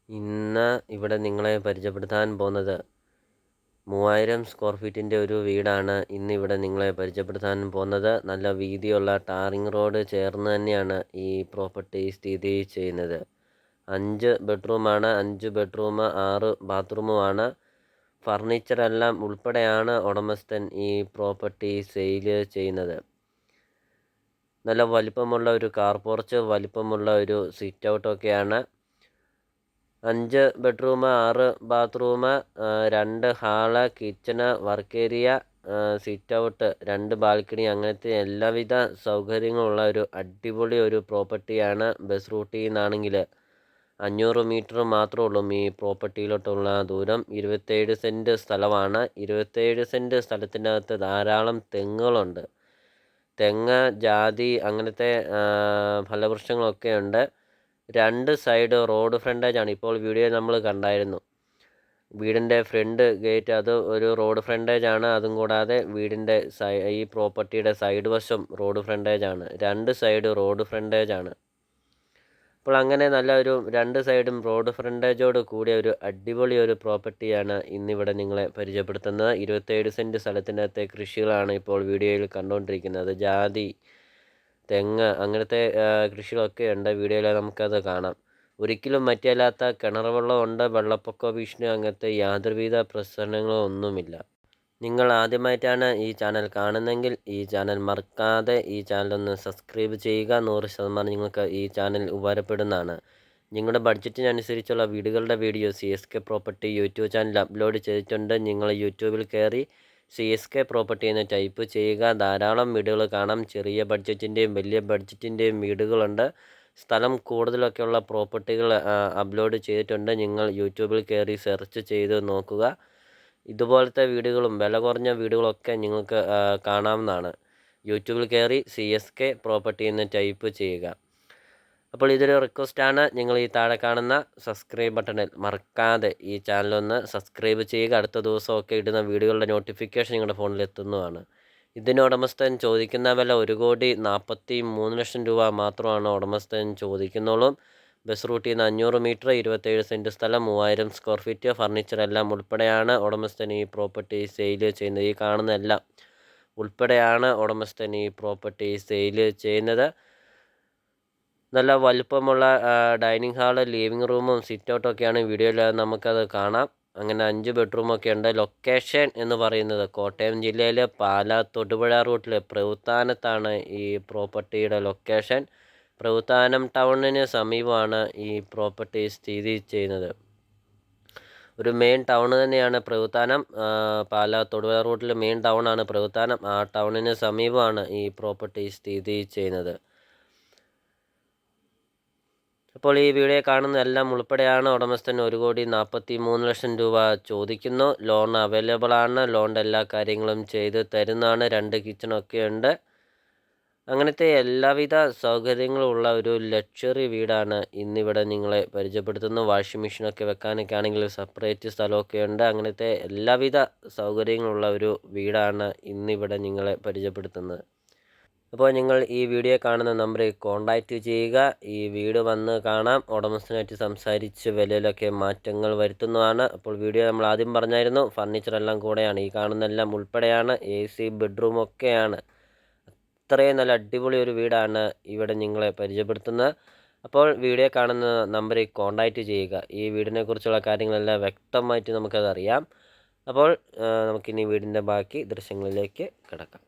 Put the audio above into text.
ഇന്ന് ഇവിടെ നിങ്ങളെ പരിചയപ്പെടുത്താൻ പോകുന്നത് 3000 സ്ക്വയർ ഫീറ്റിൻ്റെ ഒരു വീടാണ് ഇന്നിവിടെ നിങ്ങളെ പരിചയപ്പെടുത്താൻ പോകുന്നത്. നല്ല വീതിയുള്ള ടാറിങ് റോഡ് ചേർന്ന് തന്നെയാണ് ഈ പ്രോപ്പർട്ടി സ്ഥിതി ചെയ്യുന്നത്. 5 ബെഡ്റൂമാണ്. 5 ബെഡ്റൂം 6 ബാത്റൂമുമാണ്. ഫർണിച്ചറെല്ലാം ഉൾപ്പെടെയാണ് ഉടമസ്ഥൻ ഈ പ്രോപ്പർട്ടി സെയിൽ ചെയ്യുന്നത്. നല്ല വലിപ്പമുള്ള ഒരു കാർ പോർച്ച്, വലിപ്പമുള്ള ഒരു സിറ്റ് ഔട്ടൊക്കെയാണ്. 5 bedroom 6 bathroom 2 hall, kitchen, work area, sit out, 2 balcony, അങ്ങനത്തെ എല്ലാവിധ സൗകര്യങ്ങളുള്ള ഒരു അടിപൊളി ഒരു പ്രോപ്പർട്ടിയാണ്. ബസ് റൂട്ടിൽ നിന്നാണെങ്കിൽ 500 മീറ്റർ മാത്രമേ ഉള്ളൂ ഈ പ്രോപ്പർട്ടിയിലോട്ടുള്ള ദൂരം. 27 സെൻറ്റ് സ്ഥലമാണ്. 27 സെൻറ്റ് സ്ഥലത്തിനകത്ത് ധാരാളം തെങ്ങുകളുണ്ട്. തെങ്ങ്, ജാതി, അങ്ങനത്തെ ഫലവൃക്ഷങ്ങളൊക്കെ ഉണ്ട്. 2 സൈഡ് റോഡ് ഫ്രണ്ടേജാണ്. ഇപ്പോൾ വീഡിയോ നമ്മൾ കണ്ടായിരുന്നു. വീടിൻ്റെ ഫ്രണ്ട് ഗേറ്റ് അത് ഒരു റോഡ് ഫ്രണ്ടേജാണ്. അതും കൂടാതെ വീടിൻ്റെ ഈ പ്രോപ്പർട്ടിയുടെ സൈഡ് വശം റോഡ് ഫ്രണ്ടേജാണ്. 2 സൈഡ് റോഡ് ഫ്രണ്ടേജാണ്. അപ്പോൾ അങ്ങനെ നല്ല ഒരു 2 സൈഡും റോഡ് ഫ്രണ്ടേജോട് കൂടിയ ഒരു അടിപൊളി ഒരു പ്രോപ്പർട്ടിയാണ് ഇന്നിവിടെ നിങ്ങളെ പരിചയപ്പെടുത്തുന്നത്. 27 സെൻറ്റ് സ്ഥലത്തിനകത്തെ കൃഷികളാണ് ഇപ്പോൾ വീഡിയോയിൽ കണ്ടുകൊണ്ടിരിക്കുന്നത്. ജാതി, തെങ്ങ്, അങ്ങനത്തെ കൃഷികളൊക്കെ ഉണ്ട്. വീഡിയോയിൽ നമുക്കത് കാണാം. ഒരിക്കലും മറ്റല്ലാത്ത കിണർ വെള്ളമുണ്ട്. വെള്ളപ്പൊക്ക ഭീഷണി അങ്ങനത്തെ യാതൊരുവിധ പ്രശ്നങ്ങളും ഒന്നുമില്ല. നിങ്ങൾ ആദ്യമായിട്ടാണ് ഈ ചാനൽ കാണുന്നതെങ്കിൽ ഈ ചാനൽ മറക്കാതെ ഈ ചാനലൊന്ന് സബ്സ്ക്രൈബ് ചെയ്യുക. 100% നിങ്ങൾക്ക് ഈ ചാനൽ ഉപകാരപ്പെടുന്നതാണ്. നിങ്ങളുടെ ബഡ്ജറ്റിനനുസരിച്ചുള്ള വീടുകളുടെ video CSK property YouTube channel upload ചെയ്തിട്ടുണ്ട്. നിങ്ങൾ യൂട്യൂബിൽ കയറി CSK പ്രോപ്പർട്ടി എന്ന് ടൈപ്പ് ചെയ്യുക. ധാരാളം വീടുകൾ കാണാം. ചെറിയ ബഡ്ജറ്റിൻ്റെയും വലിയ ബഡ്ജറ്റിൻ്റെയും വീടുകളുണ്ട്. സ്ഥലം കൂടുതലൊക്കെയുള്ള പ്രോപ്പർട്ടികൾ അപ്ലോഡ് ചെയ്തിട്ടുണ്ട്. നിങ്ങൾ യൂട്യൂബിൽ കയറി സെർച്ച് ചെയ്ത് നോക്കുക. ഇതുപോലത്തെ വീടുകളും വില കുറഞ്ഞ വീടുകളൊക്കെ നിങ്ങൾക്ക് കാണാവുന്നതാണ്. യൂട്യൂബിൽ കയറി CSK പ്രോപ്പർട്ടി എന്ന് ടൈപ്പ് ചെയ്യുക. അപ്പോൾ ഇതൊരു റിക്വസ്റ്റാണ്. നിങ്ങൾ ഈ താഴെ കാണുന്ന സബ്സ്ക്രൈബ് ബട്ടണിൽ മറക്കാതെ ഈ ചാനലൊന്ന് സബ്സ്ക്രൈബ് ചെയ്യുക. അടുത്ത ദിവസമൊക്കെ ഇടുന്ന വീഡിയോകളുടെ നോട്ടിഫിക്കേഷൻ നിങ്ങളുടെ ഫോണിൽ എത്തുന്നതാണ്. ഇതിന് ഉടമസ്ഥൻ ചോദിക്കുന്ന വില 1,43,00,000 രൂപ മാത്രമാണ് ഉടമസ്ഥൻ ചോദിക്കുന്നുള്ളൂ. ബസ് റൂട്ടിൽ നിന്ന് 500 മീറ്റർ, 27 സെൻറ്റ് സ്ഥലം, 3000 സ്ക്വയർ ഫീറ്റ്, ഫർണിച്ചറെല്ലാം ഉൾപ്പെടെയാണ് ഉടമസ്ഥൻ ഈ പ്രോപ്പർട്ടി സെയിൽ ചെയ്യുന്നത്. ഈ കാണുന്നതെല്ലാം ഉൾപ്പെടെയാണ് ഉടമസ്ഥൻ ഈ പ്രോപ്പർട്ടി സെയിൽ ചെയ്യുന്നത്. നല്ല വലുപ്പമുള്ള ഡൈനിങ് ഹാള്, ലിവിങ് റൂമും സിറ്റ് ഔട്ടൊക്കെയാണ് വീഡിയോയിൽ നമുക്കത് കാണാം. അങ്ങനെ 5 ബെഡ്റൂമൊക്കെ ഉണ്ട്. ലൊക്കേഷൻ എന്ന് പറയുന്നത് കോട്ടയം ജില്ലയിൽ പാലാ തൊടുപുഴ റൂട്ടിൽ പ്രവുത്താനത്താണ് ഈ പ്രോപ്പർട്ടിയുടെ ലൊക്കേഷൻ. പ്രവുത്താനം ടൗണിന് സമീപമാണ് ഈ പ്രോപ്പർട്ടി സ്ഥിതി ചെയ്യുന്നത്. ഒരു മെയിൻ ടൗൺ തന്നെയാണ് പ്രവുത്താനം. പാലാ തൊടുപുഴ റൂട്ടിൽ മെയിൻ ടൗണാണ് പ്രവുത്താനം. ആ ടൗണിന് സമീപമാണ് ഈ പ്രോപ്പർട്ടി സ്ഥിതി ചെയ്യുന്നത്. അപ്പോൾ ഈ വീഡിയോ കാണുന്നതെല്ലാം ഉൾപ്പെടെയാണ് ഉടമസ്ഥൻ 1,43,00,000 രൂപ ചോദിക്കുന്നു. ലോൺ അവൈലബിൾ ആണ്. ലോണിൻ്റെ എല്ലാ കാര്യങ്ങളും ചെയ്ത് തരുന്നതാണ്. 2 കിച്ചണൊക്കെ ഉണ്ട്. അങ്ങനത്തെ എല്ലാവിധ സൗകര്യങ്ങളും ഉള്ള ഒരു ലക്ഷറി വീടാണ് ഇന്നിവിടെ നിങ്ങളെ പരിചയപ്പെടുത്തുന്നു. വാഷിംഗ് മെഷീനൊക്കെ വെക്കാനൊക്കെ ആണെങ്കിൽ സെപ്പറേറ്റ് സ്ഥലമൊക്കെ ഉണ്ട്. അങ്ങനത്തെ എല്ലാവിധ സൗകര്യങ്ങളുള്ള ഒരു വീടാണ് ഇന്നിവിടെ നിങ്ങളെ പരിചയപ്പെടുത്തുന്നത്. അപ്പോൾ നിങ്ങൾ ഈ വീഡിയോ കാണുന്ന നമ്പറിൽ കോൺടാക്റ്റ് ചെയ്യുക. ഈ വീട് വന്ന് കാണാം. ഉടമസ്ഥനായിട്ട് സംസാരിച്ച് വിലയിലൊക്കെ മാറ്റങ്ങൾ വരുത്തുന്നതാണ്. അപ്പോൾ വീഡിയോ നമ്മൾ ആദ്യം പറഞ്ഞായിരുന്നു, ഫർണിച്ചറെല്ലാം കൂടെയാണ്. ഈ കാണുന്നതെല്ലാം ഉൾപ്പെടെയാണ്. AC ബെഡ്റൂമൊക്കെയാണ്. അത്രയും നല്ല അടിപൊളി ഒരു വീടാണ് ഇവിടെ നിങ്ങളെ പരിചയപ്പെടുത്തുന്നത്. അപ്പോൾ വീഡിയോ കാണുന്ന നമ്പറിൽ കോൺടാക്റ്റ് ചെയ്യുക. ഈ വീടിനെക്കുറിച്ചുള്ള കാര്യങ്ങളെല്ലാം വ്യക്തമായിട്ട് നമുക്കത് അറിയാം. അപ്പോൾ നമുക്കിനി വീടിൻ്റെ ബാക്കി ദൃശ്യങ്ങളിലേക്ക് കിടക്കാം.